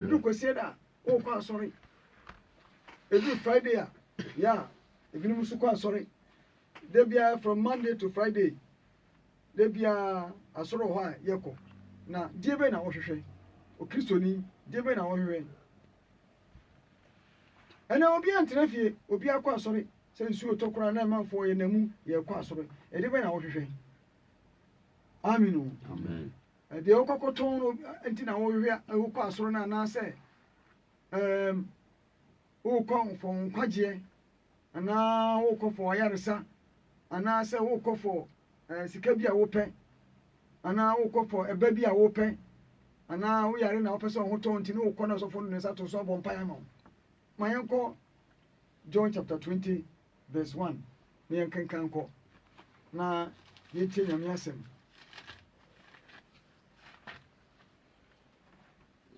You go see that. Oh, sorry. Every Friday, yeah. If you go sorry. They be from Monday to Friday. They be a sort of why yeko. Na diebe na wohwehwe. O Kristo ni diebe na wohwehwe. Ana obi antena fie, obi akwa sorry. Say nsuo tokora na manfo ye namu ye kwa sorry. E diebe na wohwehwe. Amen. Amen. De okokoton no antina wohwehwe e kwa sorry na say o kon fon kwaje ana o ko fo yaresa ana se o ko fo sika bi a wo pɛ ana wo ko fo eba bi a wo pɛ ana wo yare na wo pɛ so ho to ntini wo kɔ na so fo no sa to so bɔ mpa ya ma mayenko John chapter 20 verse 1 ne yankan kɔ na yetie nyame asɛm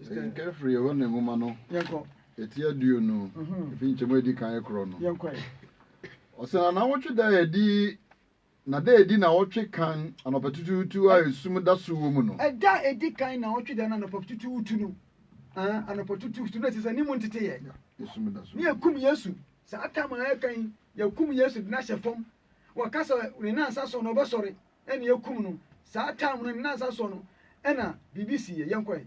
Nke free ho ne ngoma no. yanko Eti aduo no. Efi nchemo edi kan ekro no. yanko Osana na wotwe da edi na da edi na wotwe kan anopetututu a esum da so wo mu no. ɛda edi kan na wotwe da na anopetutu utu no anopetutu utu no ti sɛ ni mu ntete yɛ Esum da so. ni ekum Yesu sɛ atama kan yakum Yesu na hyɛ fam wakasa ne nansa so no obɛsɔre ɛna yakum no sɛ atam no ne nansa so no ɛna BBC yɛ yankɔ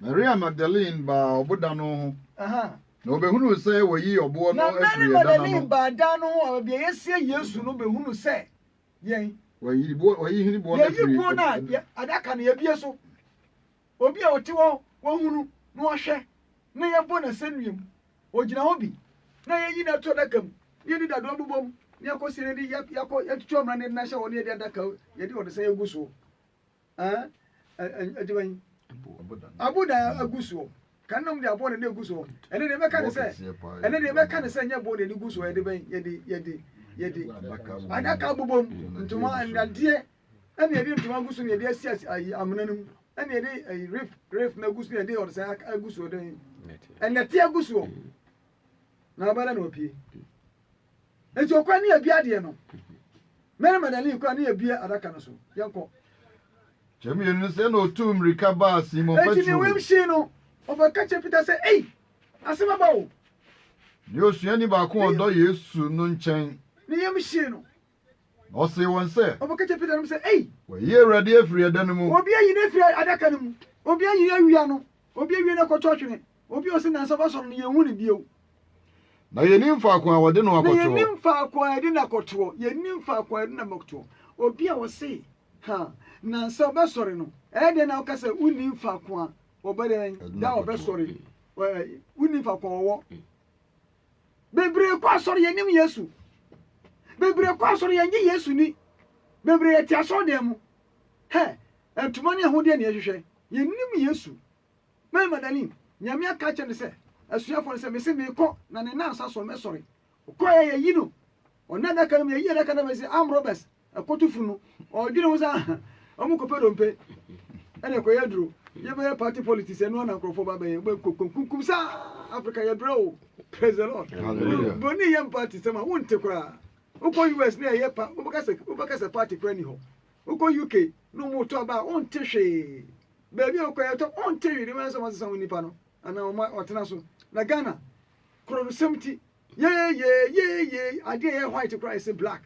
Maria Magdalene ba oboda no. aha Na obehunu sɛ wayi obo no na Mary afiri da Magdalene no. ba da no a bia yesie Yesu no behunu sɛ yɛn Wayi hini bo na yɛyi po na adaka no yɛbie so obi a ɔte hɔ wɔhunu na ɔhwɛ na yɛbɔ na sɛnnuam ogyina hɔ bi na yɛyi na to adaka mu yɛdi dadoa bobom na yɛkɔsi ne de yɛkɔ yɛtwitwa mmara ne na hyɛ wɔ ne yɛde adaka yɛde wɔde sɛ yɛgu so adiban abuda agu so kanam de abɔ ne na agu so ɛne de bɛka ne sɛ nyɛ bɔ ne gu so yɛde adaka bobom ntoma ndadeɛ ɛne yɛde ntoma gu so ne yɛde asi amena no mu ɛne yɛde ref na gu so ne yɛde wɔde sɛ agu so de ɛnɛte agu so na abara na opie enti okwa ne yɛbia deɛ no Mary Magdalene kwa ne yɛbia adaka no so yɛnkɔ Chemi no sɛ na otu mrika ba Simon Petro. enti ne wemhye no ɔbɛka kyɛ Peter sɛ ei asɛm aba wo Ne osuani ba ko odo Yesu no nkyɛn. ne yɛmhye no Ɔse wɔn sɛ ɔbɛka kyɛ Peter no sɛ ei wayi Awurade afiri ada no mu. obi ayi ne firi adaka no mu obi ayi awia no obi awie na kɔtɔ twene obi ɔse nansa bɛsɔre no yɛhu ne bio Na yɛnim faako a wɔde no na akɔtɔ. yɛnim faako a yɛde no akɔtoɔ yɛnim faako a yɛde no akɔtoɔ obi a wɔse ha nansa bɛsɔre no ɛyɛ deɛ na woka sɛ wonim faako a ɔbɛdɛ da ɔbɛsɔre wonim faako a ɔwɔ bebree kɔ asɔre yɛnim Yesu bebree kɔ asɔre yɛnye Yesu ni bebree yɛte asɔre dɛm mu hɛ ntoma ne ahodeɛ ne yɛhwehwɛ yɛnim Yesu Mary Magdalene nyame aka kyɛ ne sɛ asuafo no sɛ mese meekɔ na ne nansa so mɛsɔre kɔ yɛyi no ɔna daka no yɛyi daka no mɛsɛ Amrobes ɛkɔtofo no ɔdwene ho sɛ ɔmo kɔpɛ dompe ɛna ɛkɔyɛ duro yɛbɛyɛ party politics ɛno na nkurɔfoɔ ba bɛyɛ kunkum saa Africa yɛbrɛ o praise the Lord Hallelujah. bɔne yɛm party sɛm a wonte koraa wokɔ US ne ɛyɛ wobɛka sɛ party kora ni hɔ wokɔ UK ne ɔmotɔ ba a wonte hwee baabi a wokɔ yɛtɔ wonte hwee de mɛsɛ wɔsesa wo nnipa no anaa ɔma ɔtena so na Ghana korɔdosɛm ti adeɛ yɛ white koraa ɛsɛ black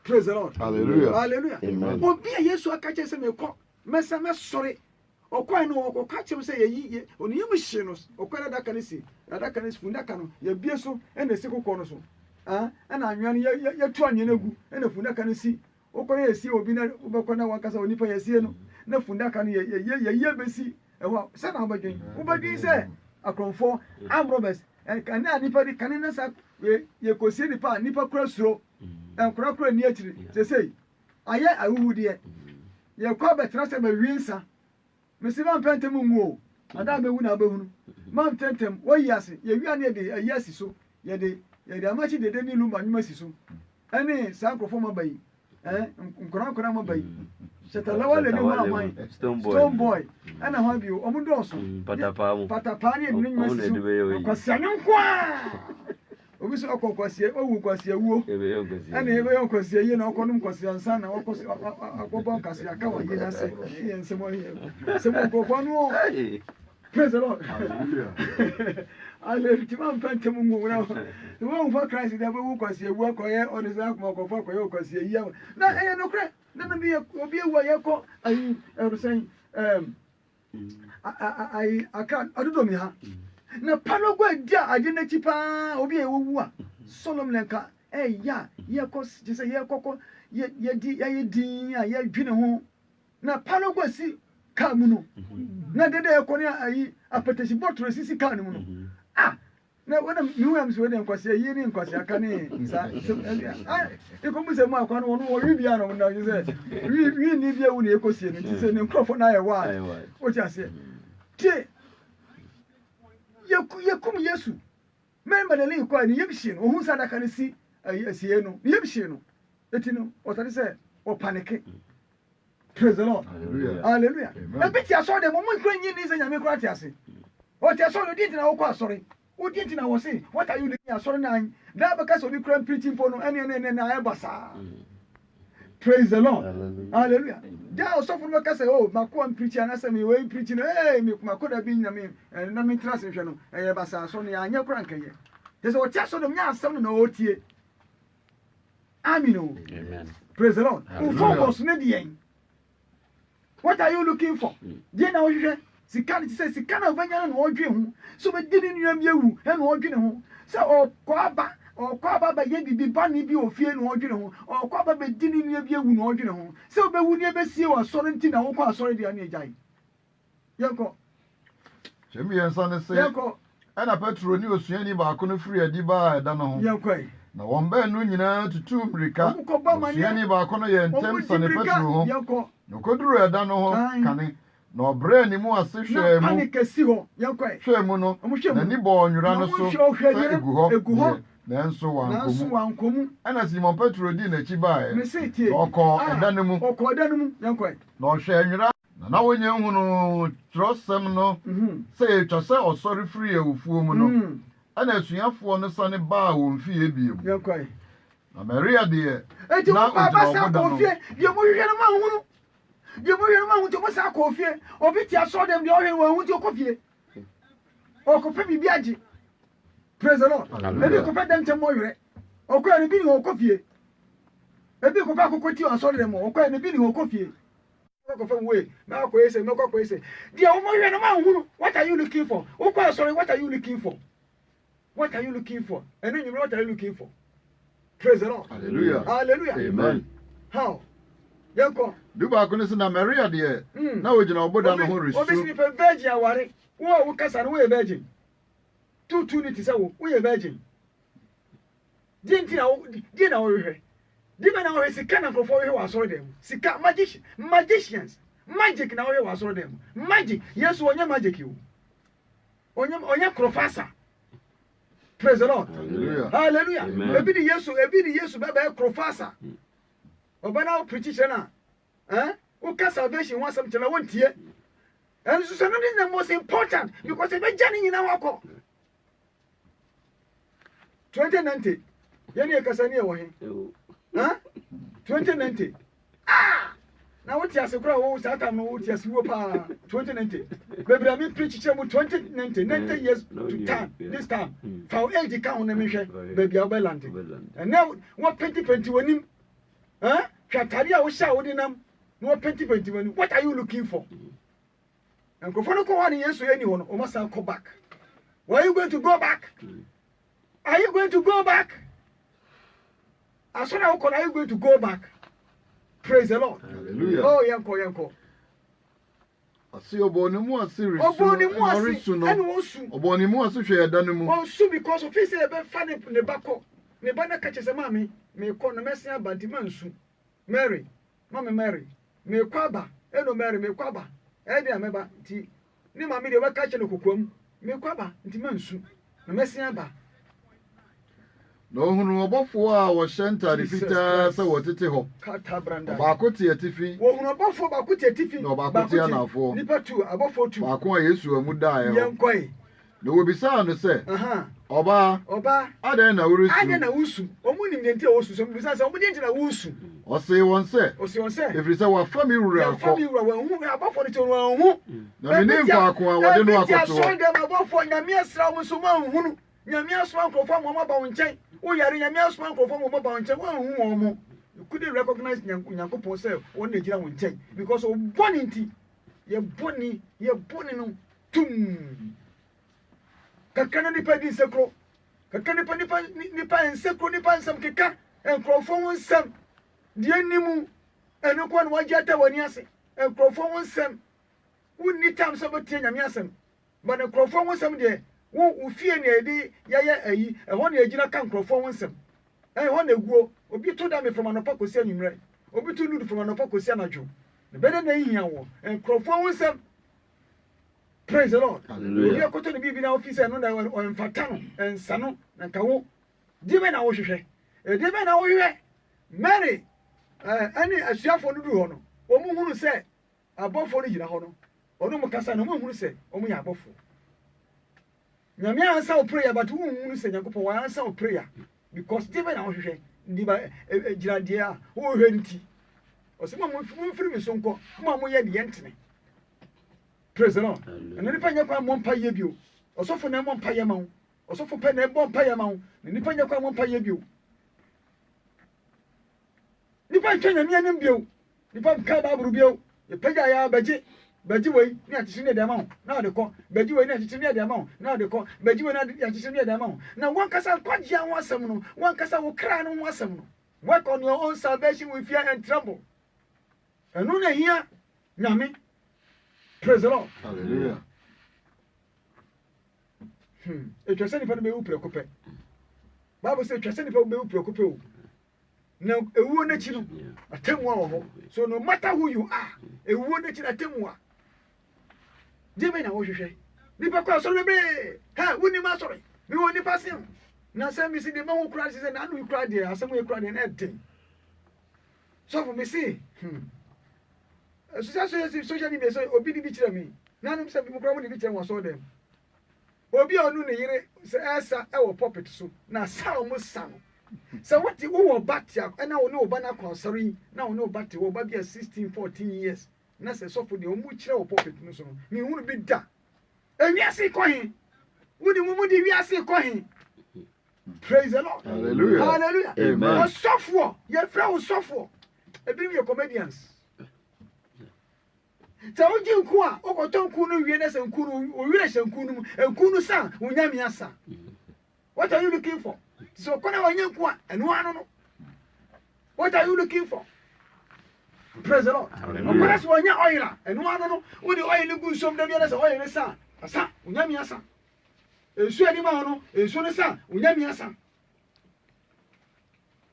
praise the Lord Hallelujah. hallelujah Amen. obi a Yesu aka kyerɛ sɛ mekɔ mɛsɔre ɔkɔɛ no ɔkɔka kyerɛ sɛ yɛyi ɔneyam hye no ɔkɔɛ adaka no si fundaka no yɛbie so ɛna ɛsi kokɔ no so ɛna anwea no yɛtu anwea no agu ɛna fundaka no si wokɔɛ yɛsie obi na wobɛkɔ na wankasa onipa yɛsie no na fundaka no yɛyie bɛsi ɛhɔ sɛ na wobɛdwen wobɛdwen sɛ akorɔmfoɔ Amrobes ɛne a nipa de kane na sa yɛkɔsie nipa a nipa kora suro nkora kora ni akyiri sɛsei ayɛ awuwudeɛ yɛkɔ bɛtena sɛ mawie nsa mesi mampɛ ntɛm ngu o ada bɛwu na abɛhunu mampɛ ntɛm wɔyi ase yɛwia ne yɛde ayi asi so yɛde amakyi dede ne lumba nnwuma si so ɛne saa nkurɔfoɔ ma bayi nkora ma bayi hyɛtalawa le ne ho aman Stone Boy ɛna ho bio ɔmo dɔɔso patapaa ne yɛde ne nnwuma si so kwasiane nko a obi so ɔkɔ kwasia owu kwasia wuo ɛna yɛbɛyɛ kwasia yie na ɔkɔnom kwasia nsa na akɔbɔ kwasia ka wɔ yie na sɛ yɛ nsɛm ɔyɛ sɛm nkurɔfoɔ no Praise the Lord. Hallelujah. Hallelujah. Pentemungu now. The one for Christ is never walk as you walk or the Zach Moko for Koyoko. Now, I no crack. Then be a way I was saying, I can't, I don't know. Na Panogo, I didn't chip obi a woo. Solomon, ya cos, just a year coco, ye dinner home. Na Panogo see Kamuno. Na de Korea, a petition bought to resist Kamuno. Na when I'm Sweden, because a year in Kosia can. You come say, Mark, one or Riviano, now you say, we need your own ecosin, it is an microphone. I what I say. Yakum Yesu. Remember the link quite Yipshin, or who's that I can see a Yesiano, Yipshin. Let you know what I said, or panic. Praise the Lord. Hallelujah. Hallelujah. A bit I saw the moment when you need and make what I say. What I saw you did in our sorry. What did I was saying? What are you looking at? Sorry, nine. That because of you crime preaching for no any basa. Praise the Lord. Hallelujah. There was some from say, oh, my one preacher, and I say, me way preaching, hey, my could have been, I mean, and no mean translation, a basa, so near your crank. There's a chance of them now, some no OTA. Amino. Amen. Praise the Lord. Who focus median? What are you looking for? Then now you say, Sikana of Banyan or dream, so we didn't you and or dream. So, or Quaba by Yabi be bunny be of fear or dream, or Quaba by didn't you or dream. So, but would never see or Sorentina or sorry, the Anijai. Yanko, Jimmy and Son say, Yanko, and a petrol news, Yanny Bakuna free a diba, I don't know. Yanko. Na wombe nunyina tutu mrika. Siani ba kono ye ntem sane petru ho. No koduru eda no ho kane. Na obre ni mu ase hwe mu. Na panic si ho. Yankwa. Hwe mu no. Na ni bo onwura no so. Egu ho. Na enso wankomu. Ana Simon Petro di na chi bae. Oko eda no mu. Oko eda no mu. Yankwa. Na hwe nwura. Na wonye hunu trosem no. Say twase osori free ewufuo mu no. Ana asuafo no sane ba wo mfie biem. Yankwa. Na Maria de eti wo baba sa kofie, de mo hwehwe no ma hunu. De mo hwehwe no ma hunu to mo sa kofie. Obi ti aso dem de ohwe wo hu ti kofie. O ko pe bibi agi. Praise the Lord. Ebi ko pe dem tem mo hwere. O ko ani bi ni o kofie. Ebi ko ba kokoti aso dem o ko ani bi ni o kofie. Ko fe we, na ko ese, no ko ese. De wo mo hwehwe no ma hunu. What are you looking for? O ko sorry, what are you looking for? What are you looking for? And then you know what are you looking for? Praise the Lord. Hallelujah. Hallelujah. Amen. How? Yanko. Duba ko na Maria de na wogina oboda no ho resu. Obviously pe virgin aware. Wo kasa no we virgin. Two unity say wo virgin. Dinti na wo hwe. Di be na wo sika na krofo hwe wa so dem. Sika magicians. Magic na wo wa so dem. Magic. Yes wo nya magic you. Onya krofasa. Praise the Lord. Hallelujah. Hallelujah. Ebi di Yesu bebe professor. Obana preach na. O ka salvation want something I want here. And so something is the most important because e be jani nyina wako. 2090. Yani e kasa ni e wo he. 2090. Na what you say kra wo sa tam no what you say wo pa 2090. Baby I preach chemu 2090 90 years to time this time. For age count na me hwe baby obeland. And now what 2020 wonim hwatari a wo sha wo dinam no 2020 wonim. What are you looking for? And go for no ko one yesu any one o must go back. Why are you going to go back? Are you going to go back? As soon as are you going to go back? Praise the Lord. Hallelujah. Oh, yanko. Asi oboni mu asi resu. Oboni mu asi no. Enu osu. Oboni mu asi hwe eda no mu. Osu because of face e be fa ne bako. Ne ba na ka chese mami, me ko no mesi abanti mansu. Mary, mama Mary, me kwaba, eno Mary me kwaba. E dia meba ti. Ni mami de we ka che no kokom. Me kwaba nti mansu. No mesi aba. No hunu obofo a wo shenta refita se wotete ho. Kata branda. Ba ko tie tifi. Wo hunu obofo ba ko tie tifi. No ba ko tie anafo. Nipa 2, abofo 2. Ba ko Yesu amu dae ho. Yankoi. No wo bisa no se. Oba. Oba. Ade na wurusu. Ade na wusu. Omu nim de ntia wo su so bisa se omo de ntia wo su ɔse wɔn sɛ ɛfiri sɛ wɔafa me wura kɔ family wura wɔn hu abɔfo ne kyerɛ wɔn hu na me ne mfaako a wɔde no akɔto hɔ ɛbi dem abɔfo nyame asra wo so ma hu no nyame asoma nkrɔfo mo ma ba wo nkyɛn wo yare nyame asoma nkrɔfo mo ma ba wo nkyɛn wo hu wɔn mo you couldn't recognize nyankopɔn sɛ wɔn na gyina wo nkyɛn because o bɔne nti ye bɔne no tum kakana nipa di sekro kakana nipa nsekro nipa nsam keka nkrɔfo wo nsam die nimu eno kwa no wagye wani ase nkrɔfo wo nsam wonni tam sɛ bɛtie nyame asɛm ba ne nkrɔfo wo nsam de wo fie ne edi yɛyɛ ayi ɛhɔ ne agyina ka nkrɔfo wo nsam ɛhɔ na eguo obi to da me from anopa kosi anwumrɛ obi to nudu from anopa kosi anadwo ne bɛde na hia wo nkrɔfo wo nsam. Praise the Lord. Hallelujah. You go to the Bible office and no on fatano and sano and kawo. Dibe na wo hwehwe. Dibe na wo hwehwe. Mary ani asuafo no du ho no. Omu hunu se abofo no gyina ho no. Ono mo kasa no mo hunu se omu ya abofo. Nyame ansa o prayer but wo hunu se Nyankopɔn wa ansa o prayer because dibe na wo hwehwe. Ndiba gyina de a wo hwehwe nti. Osema mo mfiri mi so nko. Mo ye de yentene. Praise the Lord. And nipa nya kwa mompa ye bio. Osofo na mompa ye ma wo. Osofo pe na mompa ye ma wo. Nipa nya kwa mompa ye bio. Nipa ntwa nya mia nim bio. Nipa ka Bible bio. Ye pagya ya baji. Baji wei ni atisi ne de ma wo. Na de ko. Baji wei ni atisi ne de ma wo. Na de ko. Baji wei ni atisi ne de ma wo. Na wan kasa kwagye an wasem no. Wan kasa wo kra no wasem no. Work on your own salvation with fear and tremble. Enu na hia nyame. Praise the Lord. Hallelujah. It was anything me upreocupe. Bible says it was anything me upreocupe. Now a woman nature a temwa. So no matter who you are, a woman nature a temwa. Jimmy na wo hwehwe. Nipa kwa so lebe. Ha, woni ma sorry. Me woni passing. Na say me see the man who cried say na no cry there, asem we cry there na everything. So for me see, social media so obi di bi kire mi nanum se bi kura mo di bi kire mo so dem obi onu ne yire se esa e wo puppet so na sa mo sa no se what wo batia na wo ne oba na konsori na wo ne oba te wo ba bia 16 14 years na se so for de o mu kire wo puppet no so no mi hunu bi da emi ase ko hin wo di mo di wi ase ko hin. Praise the Lord. Hallelujah. Hallelujah. Amen. O sofo ye fra o sofo e bi we comedians. Ta oji nku a okoto nku no wie na se nku no o wie se nku no nku no sa unyame asa. What are you looking for? So kona wanya nku a eno ano no. What are you looking for? Praise the Lord. Okona so wanya oil a eno ano no wo di oil gu nsom da bia na se oil ne sa asa unyame asa. Ensu ani ma no ensu ne sa unyame asa.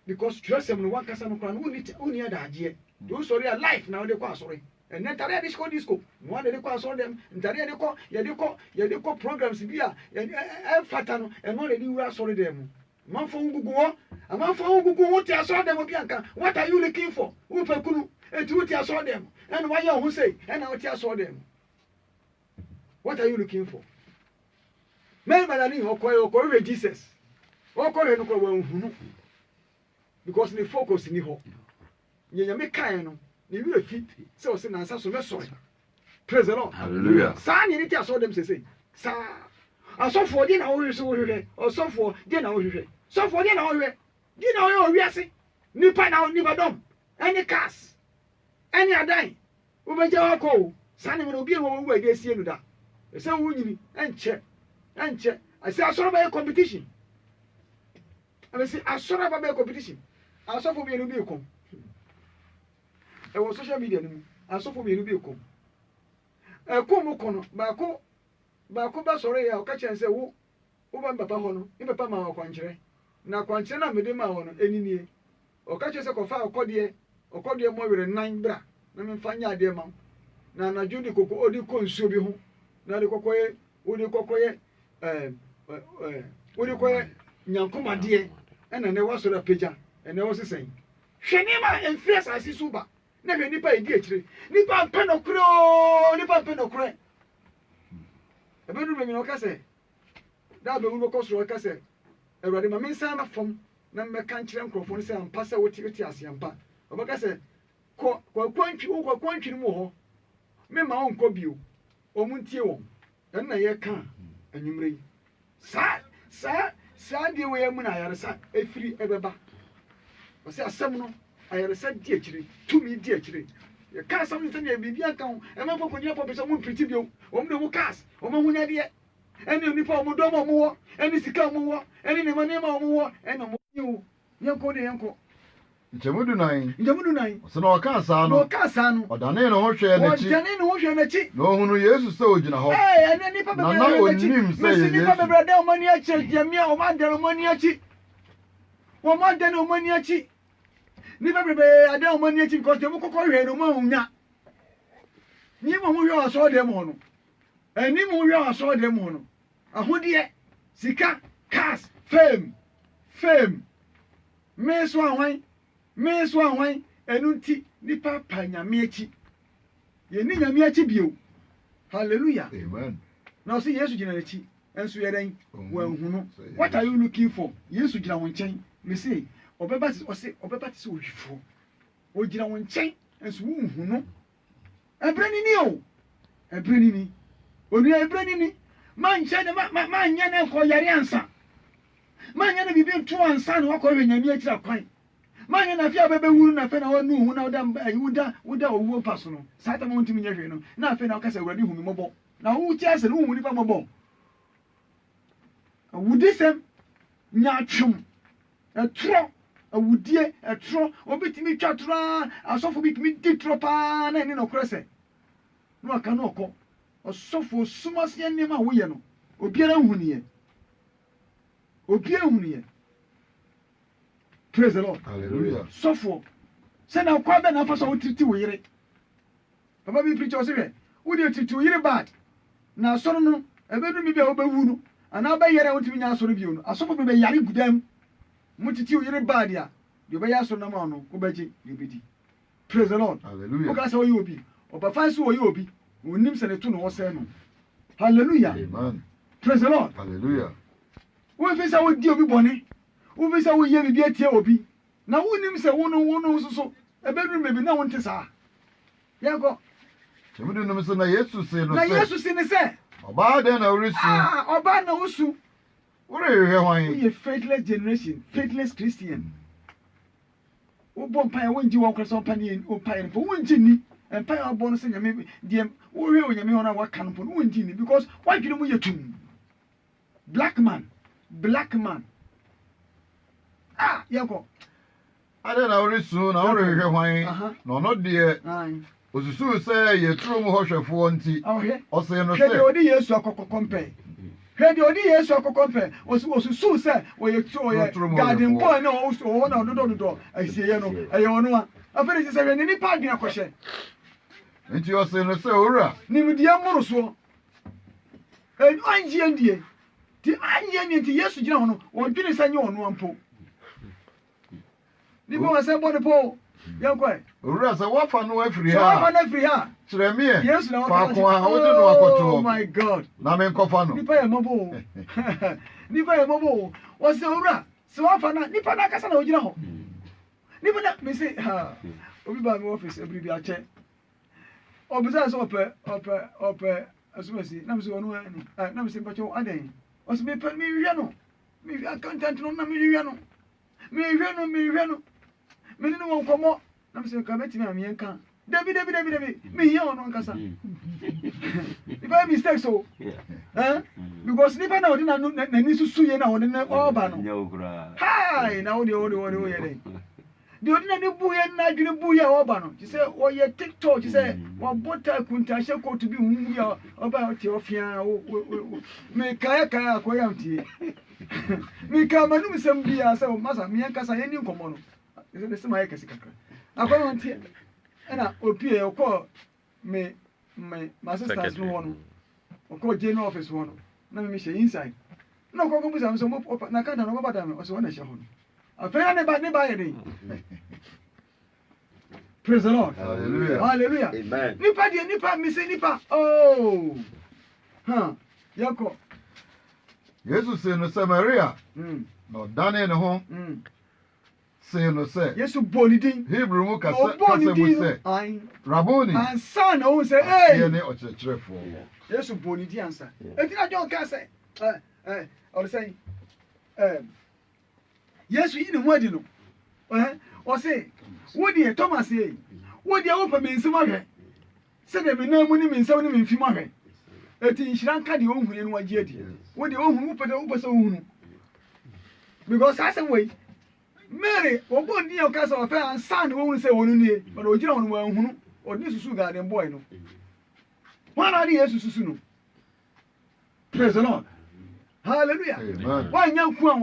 Because trust him no one kasa no kra no uni adaje. Do sorry a life now dey kwa sorry. And then tare disco no de ko aso dem tare de ko ye de ko programs bia e fata no e no de wura sorry dem man fo ngugu wo man fo ngugu wo ti aso dem bia nka what are you looking for wo pa kunu e ti wo ti aso dem and why you say and na wo ti aso dem what are you looking for men manani okoye we Jesus okoye no ko wa nhunu because the focus ni ho nyanya kai no ni wi afi se o se nansa so meso. Praise the Lord. Hallelujah. Sa ni ti aso dem se sa asofo di na wo hwe so wo hwe osofo di na wo hwe sofo di na wo hwe di na wo wi ase nipa na ni badom any cars any adan wo beje wa ko sa ni mo obi wo wo ade sie no da se wo nyini enche ase asoro ba competition ase asoro ba competition asofo bi no bi kom e wo social media no asofo bi no bi kom e ko mo kono ba ko ba soro ya o ka chen se wo ba mbapa ho no ni papa ma akwankyere na akwankyere na mede ma ho no eninie o ka chen se ko fa okode mo were nan bra na me fa nya ade ma na na judi koko odi ko nsuo bi ho na de kokoye odi kokoye odi koye nyankomade e na ne wasoro peja e na wo sesen hwene ma enfres asisuba na hwe nipa edi akire nipa mpenokro ebedu me no ka se da be wo ko soro ka se Ewurade ma mensa na fom na mmeka nkyerɛ nkurɔfoɔ no sɛ ampa sɛ wote ase ampa ɔbɛka sɛ kwakwantwi no mu hɔ mema wo nkɔ bio ɔmo ntie wɔn ɛno na yɛka anwummerɛ yi saa deɛ wɔyɛ mu na ayaresa ɛfiri ɛbɛba ɔsɛ asɛm no ayaresa di akyire tumi di akyire yɛka asɛm no sɛdeɛ biribi anka ho ɛma pɔkɔnyɛ pɔpɛ sɛ mompirikyi bio ɔm ne wo cars ɔma ho nyadeɛ ɛne nnipa ɔmo dɔm ɔmo wɔ ɛne sika ɔmo wɔ ɛne nneɛma ɔmo wɔ ɛna ɔmo yiwo yɛnkɔ de yɛnkɔ nkyɛmudu nan nkyɛmudu ɔsɛ na ɔka saa no ɔdane ne ho hwɛɛ n'akyi na ɔhunu yesu sɛ ogyina hɔ na na ɔnim sɛ yɛ nipa bebree da ɔmo ani akyi gyamia ɔmo adane ɔmo ani akyi wɔn adane ɔmo ani akyi nipa bebree ada ɔmo ani akyi because ɔmo kɔkɔ hwɛ no ɔmo ahunya ni mo hwɛ ɔsɔ dɛm hɔ no ɛni mo hwɛ ɔsɔ dɛm hɔ no ahodeɛ sika cars fame me so ahwan ɛnu nti nipa pa nyame akyi yɛni nyame akyi bio hallelujah amen na ɔsɛ yesu gyina n'akyi ɛnso yɛdɛn wɔanhunu what are you looking for yesu gyina wɔn nkyɛn me say ɔbɛba te sɛ owifoɔ ogyina wɔn nkyɛn ɛnso wonhunu ɛbrɛ nini o ɛbrɛ nini onua ɛbrɛ nini mankyɛ ne manyɛ ne nkɔ yare ansa manyɛ ne biribi nto ansa na wakɔ hwɛ nyame akyiri akwan manyɛ na afei a bɛbɛwuru na afei na wɔnu hu na woda owuo pa so no saa tam a wontumi nyɛ hwee no na afei na wokasa awurade hu me mmɔbɔ na wokyi asɛ no wohu nipa mmɔbɔ awudisɛm nyaatwom ɛtorɔ awudie ɛtorɔ obitumi twa torɔ asɔfo bi tumi di torɔ paa na ɛne nɔkorɛ sɛ na waka na ɔkɔ ɔsɔfo suma seɛ nneɛma a woyɛ no obiara hu niyɛ praise the Lord hallelujah sɔfo sɛna kwa bɛ na afa sɛ wotiriti wo yere papa bi preacher ɔsɛ hwɛ wode tiriti wo yere bad na asɔre no ɛbɛdu mi bi a wobɛwu no anaa bɛyɛre a wotumi nya asɔre bio no asɔfo bi bɛyare gudam motiti wo yere bad a deɛ ɔbɛyɛ asɔre no ma no wobɛgye deɛ ɔbɛdi praise the Lord hallelujah woka sɛ wɔyɛ obi ɔbafa nso wɔyɛ obi onim sɛ ne to no wɔsɛe no hallelujah amen praise the Lord hallelujah wofi sɛ wodi obi bɔne wofi sɛ woyɛ biribi atia obi na wonim sɛ wo no nso so ɛbɛduru baabi na wonte saa yɛnkɔ nkyɛmudu nom sɛ na yesu se no na yesu se ne sɛ ɔbaa dɛn na woresu ɔbaa na wosu worehwehwɛ hwan woyɛ faithless generation faithless Christian wobɔ mpaeɛ wongye wɔn kora sɛ ɔmpaeɛ no po wongye nni mpaeɛ a wɔbɔ no sɛ nyame deɛ wohwɛ wɔ nyame hɔ no a waka no po no wongye nni because woadwene mu yɛ tum black man yɛnkɔ adɛn na woresu na worehwehwɛ hwan na ɔno deɛ osusuu sɛ yɛturo mu hɔ hwɛfoɔ nti ɔsee no sɛ hwɛ deɛ ɔde yesu akɔkɔ mpɛ osusuu sɛ ɔyɛ garden boy na ɔwɔ na ɔdodɔdodɔ asieɛ no ɛyɛ ɔno a afei de sɛ hwɛ ne nipa adwene akɔhyɛ nti ɔsee no sɛ owura nimdeɛ mmoro soɔ anyɛ ndie nti yesu gyina hɔ no ɔdwene sɛ nyɛ ɔno ampo nipa wɔ sɛ bɔne po yɛnkɔɛ owura sɛ woafa no afiri ha kyerɛ meɛ yesu na faako a wode no akɔto hɔ my god na menkɔfa no nipa yɛ mmɔbɔ wɔsɛ owura sɛ woafa no nipa no akasa na ogyina hɔ nipa na mese obi baa me office abiri bi akyɛ ɔbisa sɛ ɔpɛ asomasi na mesɛ ɔno ani na mesɛ mpakyɛ adɛn ɔsɛ mehwɛ no mehwɛ accountant no na mehwɛ no mene ne wɔ nkɔmmɔ na mesɛ ka bɛtumi a meyɛnka dabi mehia wɔ no ankasa nipa yɛ mistake so because nipa na ɔde n'ani susuyɛ na ɔde ne ɔba no hai na wode woyɛ dɛn deɛ ɔde n'ani buyɛ na adwene buyɛ a ɔba no te sɛ wɔyɛ tiktok te sɛ wɔbɔ ta kuntahyɛ kɔɔto bi humu a ɔba ɔte ɔfea mekaeɛ akɔyɛ amtie meka manum sɛm bia sɛ masa meɛnkasa yɛni nkɔmmɔ no ɛsɛ sɛ mayɛ kɛse kakra akɔyɛ nteɛ ɛna opie ɔkɔ my sisters no hɔ no ɔkɔ general office hɔ no na mehyɛ inside na ɔkɔkɔ busa me sɛ na kanta no ɔbɛbada me ɔsɛ wɔna hyɛ hɔ no afei na ne ba yɛ den praise the Lord hallelujah amen nipa mise nipa yɛkɔ yesu se no sɛ maria na ɔdane ne ho say no say. Yesu bonidin. Hebrew mu kasa mu Bonidin. say. Ai. Rabboni. And son o say hey. Ye ne ochechrefo. Yesu bonidin answer. Etina John ka say or say Yesu yi ne ho adi no. O say wo die Thomas ye. Wo die wo pa me nsem ahwe. Se de me na mu ni me nsem ni me mfim ahwe. Eti nhira nka de ohunu no wagye adi. Wo de ohunu wo pa se ohunu. Because I say wait. Mary, ogbon ni o ka say o fa ansan wo hun say wonu nie. But o gira wonu wa ohunu. O ni susu garden boy no. Why not Yesu susu no? Praise the Lord. Hallelujah. Amen. Why nyanku an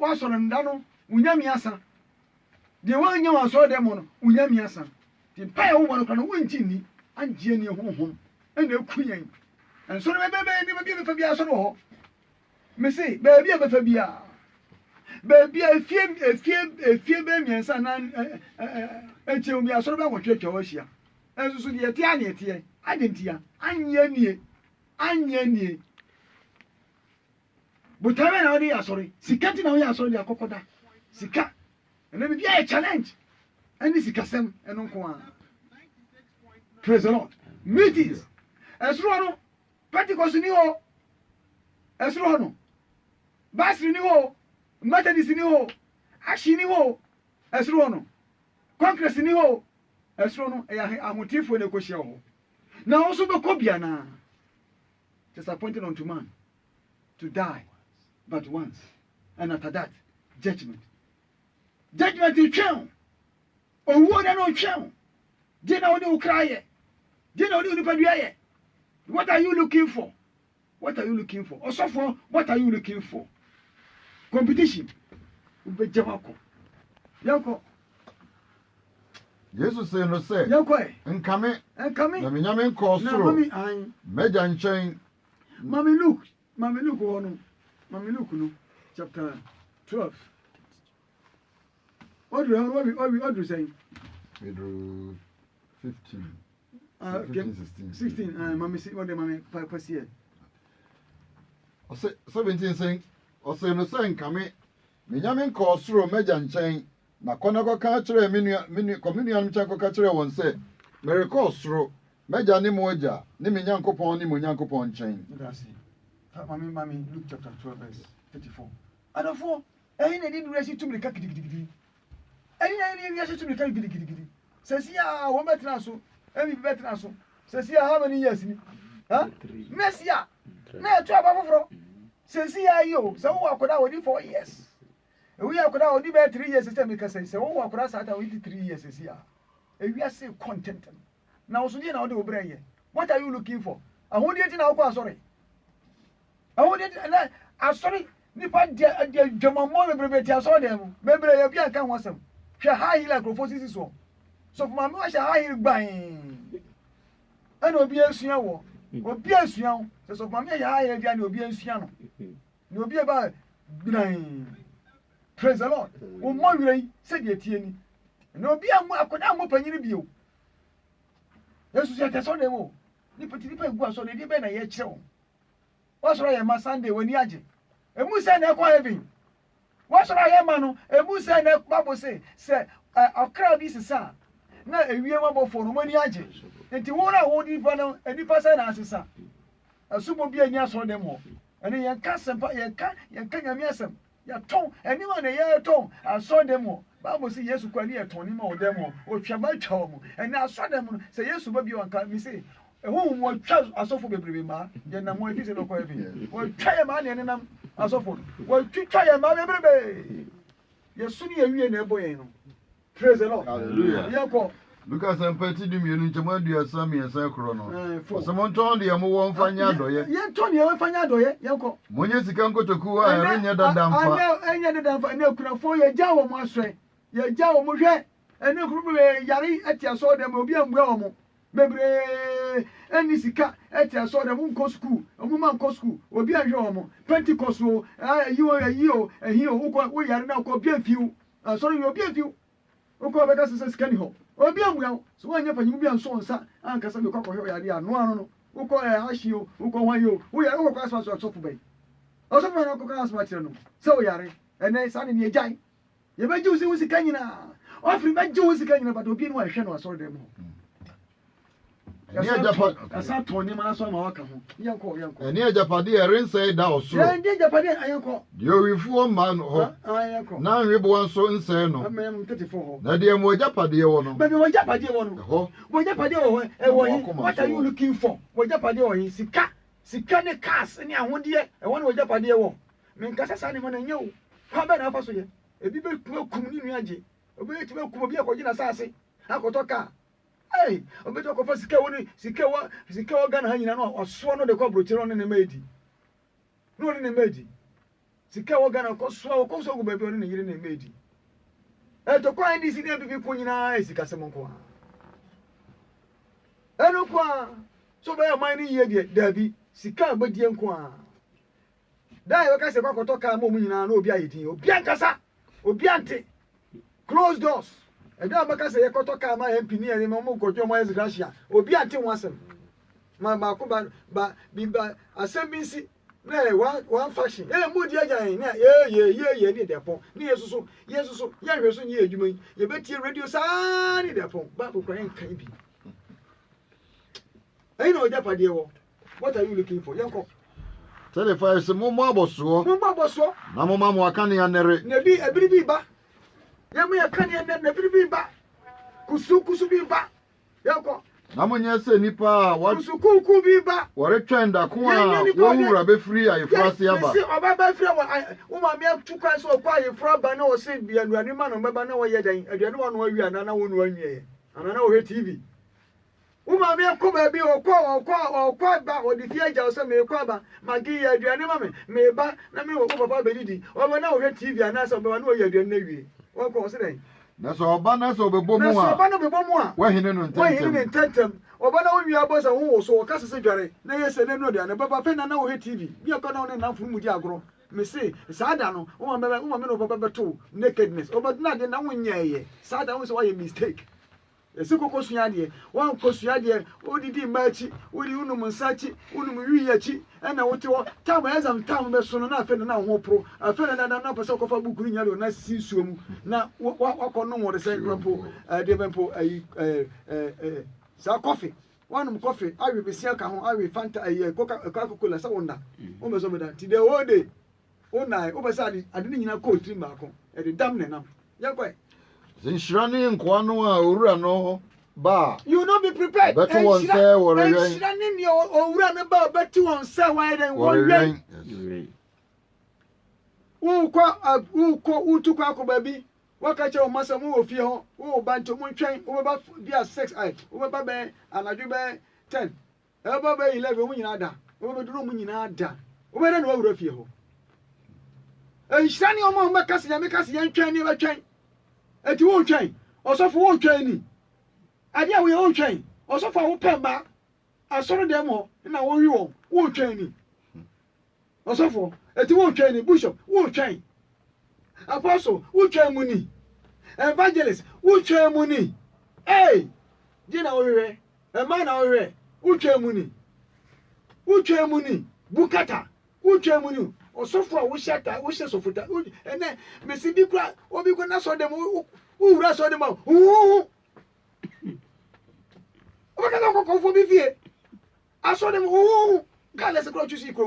wa so nda no unyami asa. De wa nya wa so dem no unyami asa. Ti pa ya wo no kana wonti ni anje ni honhom. E na kuyen. En so no be ni be fa so no ho. Me say baby e be fa bia. Baby efie be miensa na eche omi asoro be nwotwetwe wo hia. Enso so de tie ane tie. Adentia anye nie. Butame na odi asori. Sika ti na wo asori de akokoda. Sika. Ene bi a challenge. Ani sikasem eno nko a. Praise the Lord. Meetings. Esro no Pentecost ni ho. Esro no. Basri ni ho. Methodist ni ho. Ashi ni ho. Esro no. Congress ni ho. Esro no ahotifo ne ko hia ho. Na also be kobia na. Just appointed unto man to die but once, and after that judgment. Judgment is chow. O wo na no chow. Je na oni ukraye. Je na oni nipadua. What are you looking for? What are you looking for? Also for what are you looking for? Competition. Ube jamako. Yanko. Jesus say no say. Yanko. Nkame. Na menyame nko Na soro. mami an. Meja nchen. Mami Luke wono. Mami Luke no chapter 12. What do you say? Pedro 15. Okay. 15, 16. Mami see what the mami pass here. O say 17 saying o say no say nkame. Menyame nko soro meja nchen. Na konako ka kire mini communion nchen ka kire won say. Miracle soro. Meja ni moja. Ni menyankopon ni monyankopon nchen. That's it. Mami Luke chapter 12 verse 34. And for any didn't rush to me gidigidi. Any rush to me gidigidi. Says ya wo betra so. Emi betra so. Says ya how many years ni? Huh? Next year. Na to abafoforo. Says ya yo. So wo akoda wo di 4 years. We akoda wo di be 3 years say me ka say wo akoda sa ta wo di 3 years says ya. E wi ase content. Now so dey na wo dey obreye. What are you looking for? Ahodi eti na wo kwa sorry. Ahodi na asori nipa de dwamamo bebrebe ti asori dem. Bebrebe ya bia kan wasem. Hwe high heel acrophysis so. So for mama wa high heel gban. Ana obi asua wo. Obi asua wo. So for mama ya high heel dia na obi asua no. Na obi ba gban. Praise the Lord. O mo wire se de tie ni. Na obi amu akoda amu panyini bio. Yesu se te so dem o. Nipa gu aso na de be na ye kire wo. Wasoro ye ma Sunday woni age. Emu se na ekwa heaven. Wasoro ye ma no, emu se na Bible say okra bi sisa. Na ewie mabofo no mani age. Enti wona wo di pa no, enipa se na asisa. Asubo bi anya so dem ho. Ene ye ka sempa ye ka nyame asem. Ya ton, eni ma na ye ton, aso dem ho. Bible say Yesu kwa ni ye ton ni ma o dem ho. O twaba twa mo. Ene aso dem no, say Yesu ba bi wanka mi say who was child asofo bebrebe ma ye na mo efise no kwa ebi wo twa ma na nenam asofo wo twa ma bebrebe ye suni ye wie na ebo ye no. Praise the Lord. Hallelujah. Yako Lucas and Petty do me nchemo adu asami esa krono. Somo nton de mo won fanya doye. Ye nton ye won fanya doye yako. Monye sika nkotoku a renya dadamfa. Anya dadamfa ene kunafo ye ja wo mo asre. Ye ja wo mo hwe ene kurube yare atia so dem obi amwa wo mo. Bebre eni sika eti aso dem nko school omuma nko school obi ahwe omo Pentecost o yiwo ehi o wo yare na ko bia fiu sorry obi afiu uko beka sese sika ni ho obi amua so wanya panyimu bia nso nsa ankasa be kwakọ yare ano ano no uko ahio uko wanyo wo yare uko kwasa so bai osofu na uko kwasa kire no se wo yare ene sa ne ejai ye ba ju se wo sika nyina ofri ba ju wo sika nyina but obi no ahwe no asoro dem ho Ni ajapa asa to ni ma so ma waka ho yanko Ni ajapade erense da osoro ya ndi ajapade ayanko de owifuo ma no ho ayanko na nwebo nso nse no amem 34 ho na de mo ajapade wo no baby wo ajapade wo no ho wo ajapade wo e wo yi what are you looking for wo ajapade wo yi sika ne cars ne ahode e wo no wo ajapade wo me nkasa sa ne mo na nyew ha ba na afa so ye ebi be kum ni nuaje obi ti be kum obi akogina saase akotoka hey obeto ko fa sika wo Ghana ha nyina no oso no de ko brochero no ne medi no ne medi sika wo Ghana ko so go baby no ne yire ne medi to kwa ndi si ne bibi ko nyina sika se monko eno kwa so ba ya man ni ye de dabi sika abadie nko a dai we ka se kwa kotoka mo mu nyina no obi ayedin obi ankasa obi ante close doors ẹjọ́ abaka sẹ yẹ kọ́tọ́ ká máa MP ní ẹni mọ́ kọjọ́ ọmọ ẹ̀sìn gracia obi àti wọn sẹm máa kó ba asẹ́m bí sí náà one faction mú di ẹja yẹn náà yẹ ní ìdẹ̀pọ̀ ní yẹ soso yẹ hwẹ́ so ní yẹ edwuma yìí yẹ bẹ tie rédíò sáá ní ìdẹ̀pọ̀ báàbò kura yẹn kàn bí ẹyin náà ọjà pàdé wọ what are you looking for yẹn kọ. 35 se mo aboso na mo ma mo aka ne anere na bi ebiri bi ba ya mu ya kan ya na ebiri bi ba kusu bi ba yako na mo nya se nipa wa kusu bi ba wore twenda ko a wo wura be free ayefrase aba se oba ba free wo ma me atukwa so kwa ayefra ba na wo se bia nuane ma no ba na wo ye dan aduane wo no awia na wo no anwie ana na wo he TV uma me ko ba bi o ko ba o di fie ja o se me ko ba magi ya aduane ma me ba na me wo papa be didi o ba na wo he TV ana so ba na wo ye aduane na wie wo ko se den na so oba na so be bomu a na so oba no be bomu a wa hine no ntentem oba na wo wi abosa wo so wo ka se dware na ye se ne no de na baba fe na wo he TV bi o ko na wo ne na furu mu di agro me say saada no wo ma me no baba to nakedness oba na de na wo nyeye saada wo so wa ye mistake esikoko suade wan ko suade odidi machi odi unum nsachi unum wiyachi na wote wo tam exam tam be so no na afa na ho pro afa na pese ko fa bukuru nyalo na sisuom na wakọ no wo de say grampo de bempo sa coffee wanum coffee awi besia ka ho awi fanta coca-cola sa wonda o me so me da ti de o de o nai o be sa ade ni nyina ko trim ba ko e de dam ne nam yakwa Zinshirani nkwano a owura no ba you not be prepared but one say worry zinshirani ni owura no ba but one say why then worry uko utukwa ko baby waka che o masa mu ofie ho wo ba nto mu ntwen wo ba dia 6 ai wo ba be anaju be 10 e ba be 11 mu nyina da wo be duro mu nyina da wo be na owura fie ho zinshirani o mo makasi ya mekasi ya ntwen ni ba twen eti wo twen osofo wo twen ni ade a wo twen osofo wo pemba asoro dem ho na wo wi wo twen ni osofo eti wo twen ni bishop wo twen apostle wo twen mu ni evangelist wo twen mu ni dina wo hwe ma na wo hwe wo twen mu ni bukata wo twen mu ni osofo a wo shata wo she sofuta ene mesi bi kura obi ko na so dem wo wura so dem o ka na ko fo bi fie aso dem ka le se kro chusi ko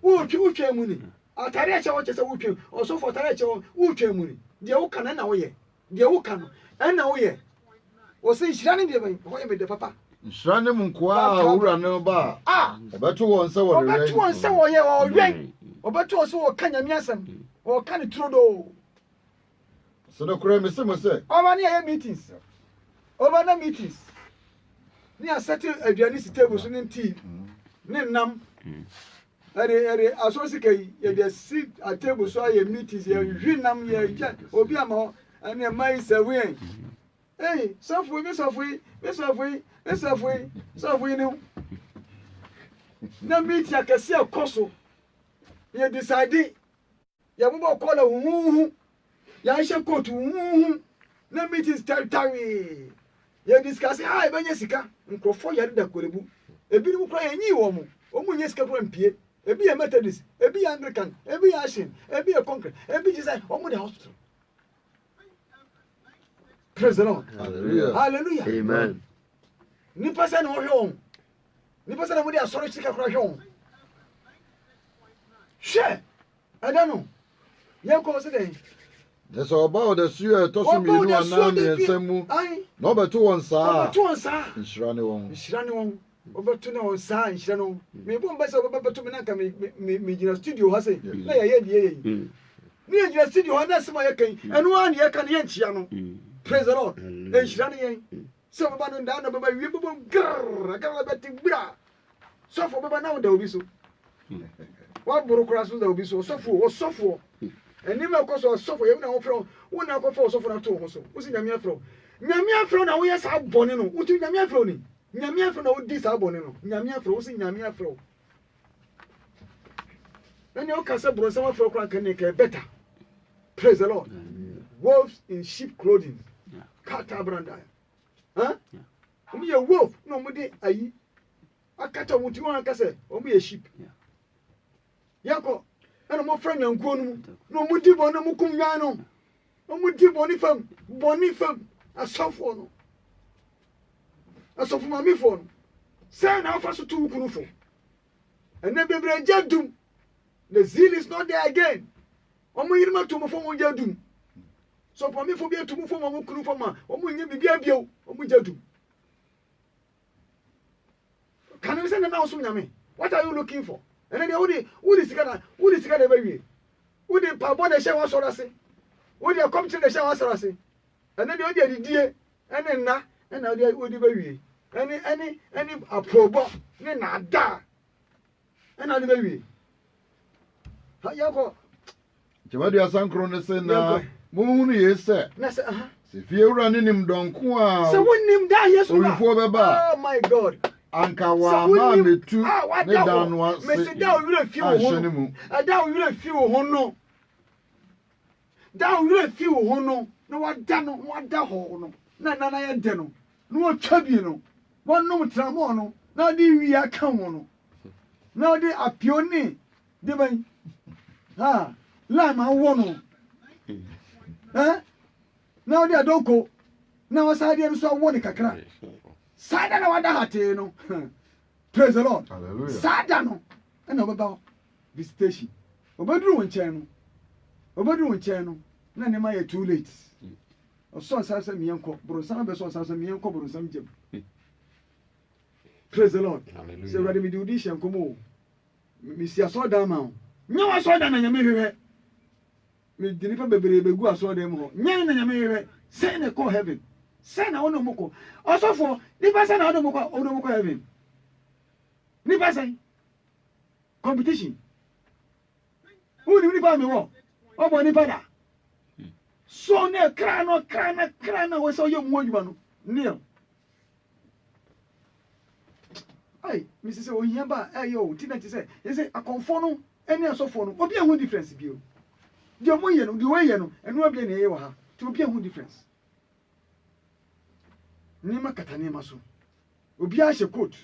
wo twe mu ni atare acha wo chese wo twe osofo atare acha wo twe mu ni de wo kana na wo ye de wo kana na wo ye o se nhira ne de ban ho ye me de papa Nshirani mkwa owura no ba obeto won se wo re obeto won se wo ye o wen obeto wo se wo kanya miasam o ka ne trodo so do kure me se mo se oba ne meetings oba na meetings ni a settle aduani si table so ne tea ne nam ere aso sikai ye de sit at table so ye meetings ye hwinam ye obi ama ane mai sewe sofo ni na meet ya kase akoso ye decide ya bo call hu ya she coat hu na meet is territory ye discuss benye sika nkrofo ya da korebu ebi ni kura yenyi wo mu o mu nye sika kura mpie ebi ya methodist ebi ya anglican ebi ya ashin ebi ya concrete ebi just o mu the hospital Praise the Lord. Hallelujah. Hallelujah. Amen. Nipa sɛ na wɔhwɛ wɔn. Nipa sɛ na wɔde asɔre sika kora hwɛ wɔn. Hwɛ ɛda no yɛn kɔ sɛ dɛn. Yɛ sɛ ɔba wɔ dasuo a ɛtɔ so mmienu anaa mmiɛnsa mu na ɔbɛto wɔn saa a ɔbɛto wɔn saa. nhyira ne wɔn. Nhyira ne wɔn. Ɔbɛto na wɔn saa nhyira ne wɔn. Mebɔ mba sɛ ɔbɛbɛto me nanka megyina studio hɔ sɛ na yɛyɛ deɛ yɛyi. Ne yɛgyina studio hɔ na asɛm a yɛka yi ɛno ara ne yɛka ne yɛnkyia no. Praise the Lord. Nhyira ne yɛn. Sɛ ɔbɛba no daa na ɔbɛba wie bɛbɔ grrrr grrrr bɛte gbra. Sɔfo ɔbɛba na ɔda obi so. Waboro koraa so da obi so ɔsɔfoɔ. Anim akɔ so ɔsɔfoɔ yɛn na wɔfrɛ wo na akɔfa ɔsɔfoɔ na to wo ho so. Wosi nyame afrɛ wo. Nyame afrɛ wo na woyɛ saa bɔne no. Wotu nyame afrɛ wo ni. Nyame afrɛ na wodi saa bɔne no. Nyame afrɛ wo wosi nyame afrɛ wo. Ɛne woka sɛ borɔnsɛm afrɛ wo koraa nka ne ka better. Praise the Lord. Wolves in sheep clothing. Kata branda. Huh? Omo ye wolf na omo de ayi. Akata omo ti won aka sɛ omo ye sheep. Yakɔ ɛna mo fra nyankuo no mu na omo di bɔ na mo kum nwan no. Omo di bɔne fam asɔfoɔ no. Asɔfo mamifo no. Sɛ na afa so to wukunu fo. Ɛna bebre gya dum. The zeal is not there again. Omo yirima to mo fo mo gya dum. So for me for be to move from omo kunu fo ma omo nyi bibia bio omo gya dum. Can you send now so nyame? What are you looking for? And then who the sika na be who the pabo de hye wa so rase. Who the come to the hye wa so rase. And then who the didie and na who the be wie. Any aprobo ne na da. And na the be wie. Ha yako. Jemadu asankro ne se na muhunu ye sɛ Na sɛ aha. sɛ fie wura ne nim dɔnko a So wonim da yesu ba. Owifoɔ bɛba. Oh my God. anka wa ma metu ne da no ase me da owura fi wo ho no da owura fi wo ho no da owura fi wo ho no na wada ho no na ye de no na wotwa bi no wonnom tramo no na de wi aka ho no na de apio ni de ban ha la ma wo no na de adoko na wasade no so wo ne kakra sada na wada hate no praise the Lord hallelujah sada no na obeba visitation obeduru wonchen no na ne ma ye too late oso sasa miyenko bronsan be so sasa miyenko bronsan jem praise the Lord hallelujah so ready me do this enkomo mi si aso da ma nya wa so da na nyame hwehwe mi dini pa bebere begu aso da mu ho nya na nyame hwehwe say na call heaven say na wono moko osofo ni ba say na wono moko heaven ni ba say competition who ni ba mi wo obo ni pada so ne krana we so yom wonjuma no neil ai mrs ohia ba yo tinati say say akonfo no eni asofo no obi ehun difference bio di omo ye no di we ye no enu obi na ye wa ha ti obi ehun difference ni makata ni maso obi a hye coat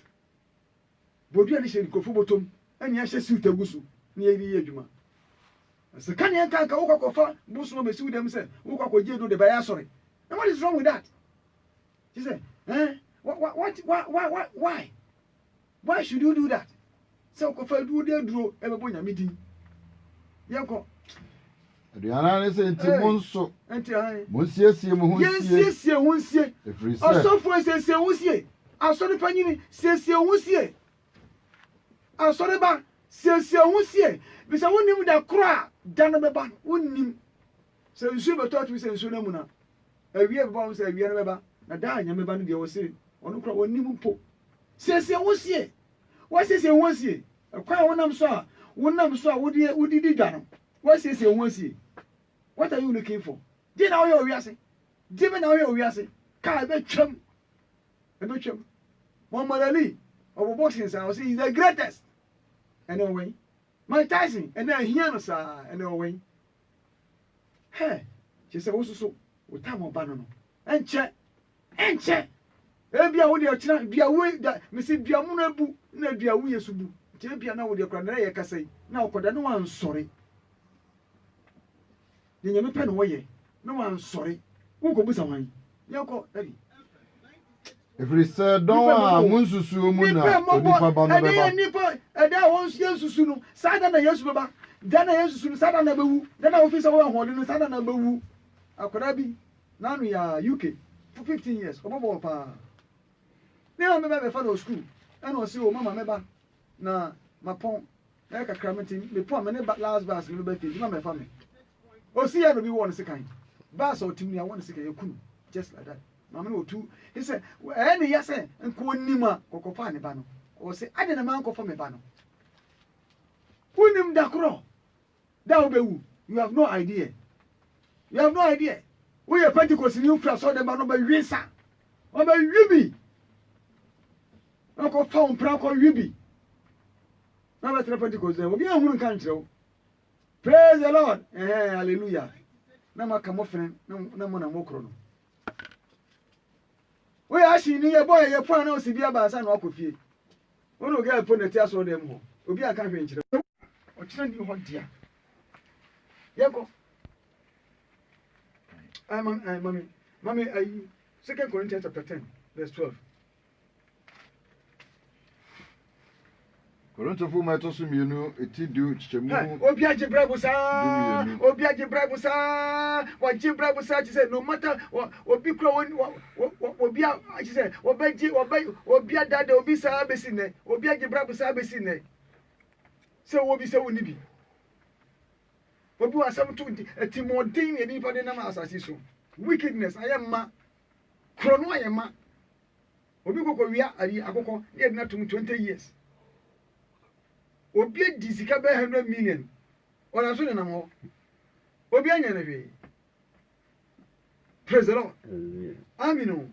bodu ani hye likofo botom ani a hye suit agusu ni ye adwuma se kan yan kan ka wo kokofa busu no besi udem se wo kokoje do de ba ya sore and what is wrong with that she said why should you do that so kofa du de duro e be bonya medi yenko aduana ne se nti monso enti ai monsiesie mo ho sie hunsie efrisi osofo sie hunsie asore panyini sie hunsie asore ba sie hunsie bisa wonim da kro da no beba wonim se nsu beto atu se nsu na mu na awie beba wo se awie no beba na da anya meba no de wo se ono kro wonim mpo sie hunsie wo sie hunsie akwa wonam so a wodi dwa no wo sie hunsie. What are you looking for? Did now you are saying? Did now you are saying? Can't be chum. Muhammad Ali of boxing, I was saying he's the greatest. Anyway, Mike Tyson, and then he knows, anyway. Hey, she said, also, with time of banana. And check. Maybe I would be away that Mrs. Biamunabu, no be away as you. Champion now with your cranberry, I say. Now, could no one sorry. The nyame pe no wo ye no wan sori wo ko busa wan Yoko, Eddie. If we said, don't Munsusu Muna, Nipa, and there was Yesusu, Saturn and Yesuba, then I Yesusu, Saturn Nabu, then I office of holding Saturn Nabu. Akorabi, now we are UK for 15 years. Now I'm a fellow school, and I'll see Mama Meba. Na mapon e ka kramatin me pon me ne last bus me be fi my family o see ya no bi won sekan bus o timi ya won sekan yakunu just like that mama no two he said any yes nko nima kokofa ne ba no o say ade na man kofa me ba no unim da kro da obewu you have no idea we are Pentecost new class so dem ba no ba wiesa o ba wibi ko fa on pra ko wibi. Now let's repent because there will be a woman country. Praise the Lord. Hallelujah. Now my come off and no one am okro. We actually near boy, your point no severe bass and walk with you. One will get upon the test of them. Will be a country. Or turn you hot dear. Yako. Mommy, 2 Corinthians chapter 10, verse 12. Korinto matter so mienu etidu chemu obi agibrabusa wa gibrabusa ti say no matter obi kro obi a ti say obi adada obi sa besi ne obi agibrabusa besi ne se obi se woni bi obi wasam to timodin ne nipa de na ma asase so wickedness ayema krono ayema obi kokowia ari akoko ne na tum 20 years obi di sika be 100 million ona so ne nam ho obi anya na hwe praise the Lord amen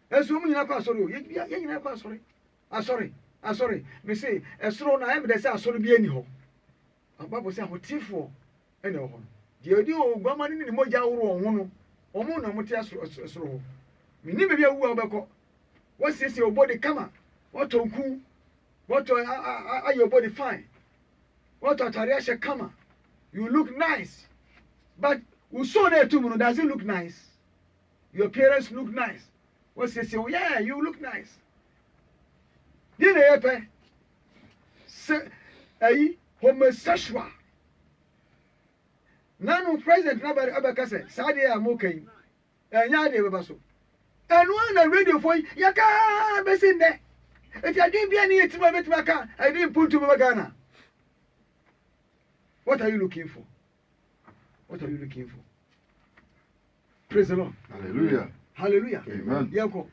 eso mu nyina kwa asori o ye nyina kwa asori me say esoro na am de say asori bi ani ho ababo say ahotifo ene ho de odi o gwama ni moja woro ho no omo na mote asoro ho me ni be bia wu obeko wo sisi obody kama what onku what are your body fine? What are Tariasha Kama? You look nice. But Usone Tumuno, does it look nice? Your parents look nice. What's they say? Oh, yeah, you look nice. Did they ever say a homosexual? Nano president Nabari Abakase, Sadia Mokai, and Yadi Babaso. And one radio for Yaka Bessin there. If you didn't be any to my car, I didn't put to my Ghana. What are you looking for? Praise the Lord. Hallelujah. Amen. Yako.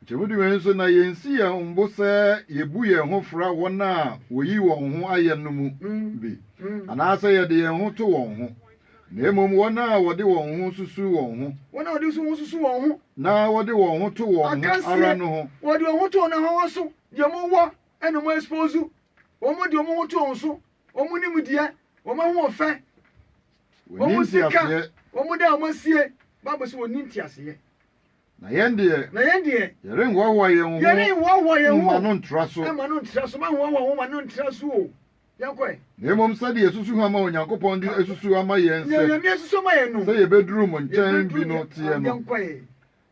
Chewudi wenso na yensi ya mbose yebu ye ho fra wona woyi won ho aye no mu bi. Anasa ye de ye ho to won ho. Na emom wona wode won ho susu won ho. Wona wode susu won ho. Na wode won ho to won ho ara no ho. Wode won ho to na ho so. Ye mo wo eno mo expose. Omo de omo ho to won so. Omo ni mu die. Omo ho ofe. Omo sika. Omo de omo sie. Baba so woni ntiase. Na yende yere ngwawa ye ho ma no ntraso ma ho ma no ntraso yakwe na emom sade esusu ha ma onyankopon di esusu ama ye nse ye esusu ma ye no se ye beduru mo nchen bi no tie no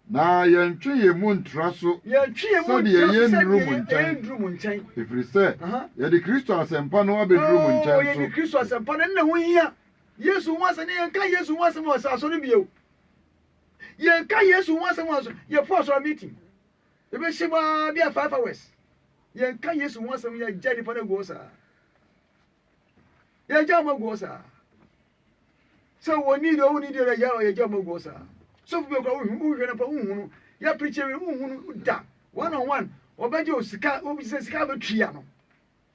na ye ntwe ye mu ntraso sade ye nduru mo nchen ifiri se ye de Kristo asempa no abeduru mo nchen so ye de Kristo asempa na ho hia Yesu wasa ne nka Yesu wasa mo sa so no bio ye ka Yesu wanso ye force our meeting ye be sheba bia 5 hours ye ka Yesu wanso ye jari pa na go sa ye jama go sa so woni de ya ye jama go sa so fu be ko hu hwe na pa hu ya preach we hu da one on one obaje osika obi se sika be twa no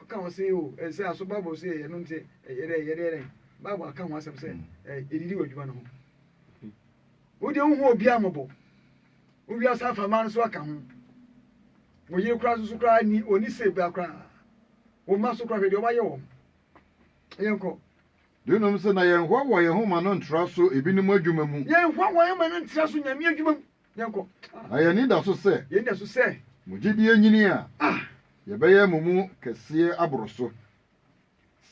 ka o se o e se aso Bible se ye no nte ye Bible aka ho asem se edidi wadwuma no ho Odi hu obi amobo. Obi asafa man so aka ho. Wo ye kura so kura ni oni sebe akra. Wo ma so kura hwe de oba ye wo. Yenko. Do no mse na ye hwa wo ye ho ma no ntra so ebinim adwuma mu. Ye hwa wo ye ma no ntra so nyame adwuma mu. Yenko. Aye ni da so se. Ye nda so se. Mugidi enyini a. Ye be ye mumu kese aboroso.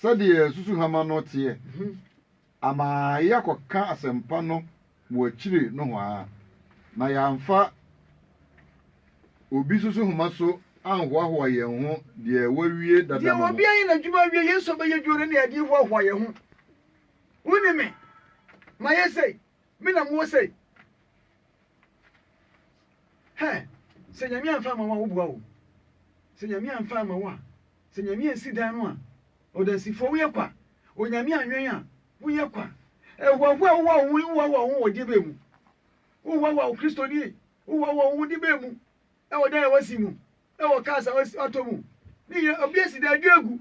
Sade susu hama no tie. Ama yakoka asempa no wo chiri no ho a na yɛamfa obi susu homa so anhoahoa yɛn ho deɛ wawie dada deɛ no obi ayi na dwuma wie yesu bɛyɛ dwuro ne yɛde hoahoa yɛn ho wone me ma yɛ sei me na mo sei hɛ sɛ nyame amfa ma wo boa wo sɛ nyame amfa ma wo a sɛ nyame ansi dan no a ɔdansifo woyɛ kwa onyame anwɛn a woyɛ kwa ɛhoahoa wowa wo wɔ de bɛ mu wowa wo kristoni wowa wo de bɛ mu ɛwɔ dan a wasi mu ɛwɔ kaa sa atɔ mu ne yɛ obi asi da adwa agu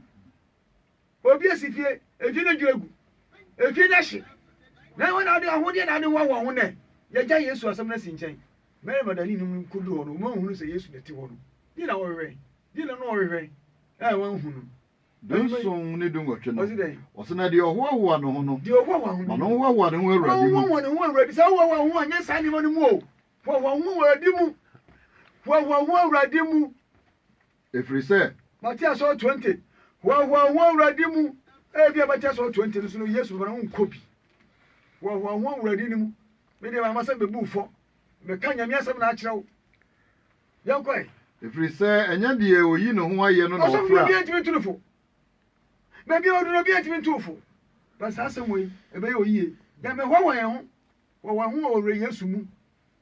obi asi fie efie no dwa agu efie no ahye na wɔn na ɔde ahodeɛ na ade wowa ho nɛ yɛgya yesu asɛm no si nkyɛn mary magdalene no kodu hɔ no ma ohunu sɛ yesu na te hɔ no di na wɔhwehwɛ di na wɔhwehwɛ wɔn hu no dunson ne dunwɔtwe no ɔsi dɛ ɔsɛ na deɛ ɔhoahoa no ho no deɛ ɔhoahoa ho ma no hoahoa ne ho awurade mu ɔhoahoa ne ho awurade sɛ wohoahoa ho a nyɛ saa nneɛma no mu o hoahoa ho awurade mu hoahoa ho awurade mu ɛfiri sɛ Matthew 20 hoahoa ho awurade mu ebi a Matthew 20 no so no yesu bana ho nkɔ bi hoahoa ho awurade ne mu me deɛ ma masɛ bebu fɔ meka nyame asɛm na akyerɛ wo yɛnkɔe ɛfiri sɛ ɛnyɛ deɛ oyi ne ho ayɛ no na ɔsɔfo ɔfra bi antimi ntorofo baabi a ɔdo no bi antimi ntorofo ba saa asɛm wɔ yi ɛbɛyɛ oyie yɛmɛ hoahoa yɛn ho hoahoa ho a ɔwurɛ yesu mu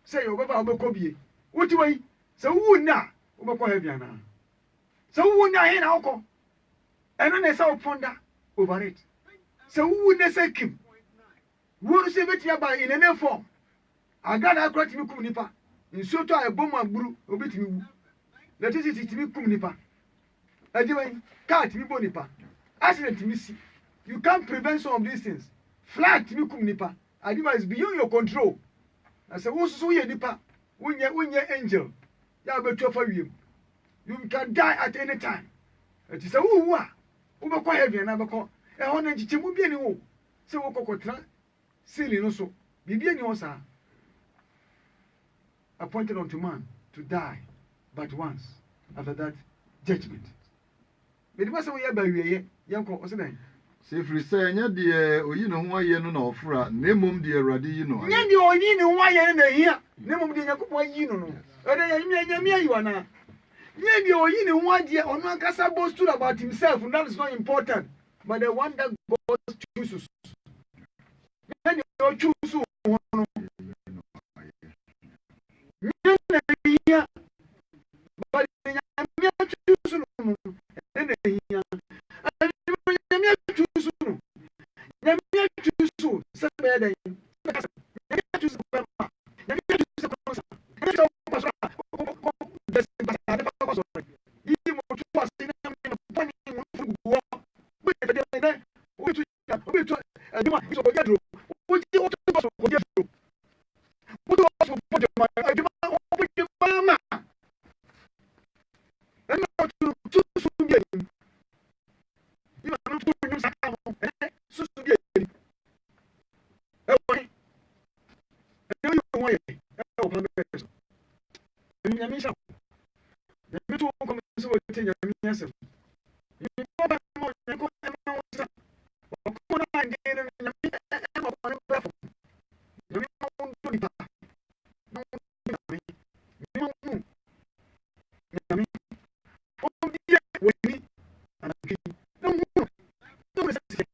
sɛ yɛ wobɛba a wobɛkɔ bie wote wɔ yi sɛ wowu nna a wobɛkɔ heaven anaa sɛ wowu nna he na wokɔ ɛno na ɛsɛ wopɔnda over it sɛ wowu nna sɛ kim wuo no sɛ bɛtumi aba in any form agada akora tumi kum nipa nsuo tɔ a ɛbɔ mu aburu obɛtumi wu electricity tumi kum nipa ɛgye wɛn car tumi bɔ nipa accident tumi si you can't prevent some of these things flood tumi kum nipa adima is beyond your control na sɛ wo soso yɛ nipa wonyɛ angel yɛ abɛtu afa wiem you can die at any time ɛti sɛ wowu a wobɛkɔ heaven na bɛkɔ ɛhɔ no nkyekyɛmu bi ani wo sɛ wokɔkɔtena sealing no so biribi ani hɔ saa appointed unto man to die but once after that judgment mede ma sɛ woyɛ ba wieyɛ yɛnkɔ ɔsɛ dɛn sɛ ɛfiri sɛ ɛnyɛ deɛ oyi ne ho ayɛ no na ɔfra na mmom deɛ awurade yi no ayɛ nyɛ deɛ ɔyi ne ho ayɛ no na ɛhia na mmom deɛ nyankopɔn ayi no no ɛdɛ nyame ayi wanaa nyɛ deɛ ɔyi ne ho adeɛ ɔno ankasa boasted about himself and that is not important but the one that God chooses nyɛ deɛ ɔchoose ho no nyɛ na ɛhia but nyame choose no no ɛna ɛhia nyame choose no nyame choose sɛ bɛyɛ dɛn nyame choose bɛma nyame choose kɔnsa nyame choose kɔnsa dɛsɛ basade fa kɔsɔ yi mo to ase na me bɔne mo fu guɔ bo yɛ dɛ dɛ o bitu aduma so ko yadro o ji o to so ko yadro o to so ko de ma aduma o bo de ma ɛna o to so bi yi ma no to no sa ka mo so bi yi e wo yi e yo wo yi e o plan be so nyame sha nyame to ko me so o te nyame asem nyame ko ba mo nyame ko ma wo sa o ko na nge no nyame e mo ko no ba fo nyame mo do ni pa no nyame nyame o di wo ni ana ki no mo no me sa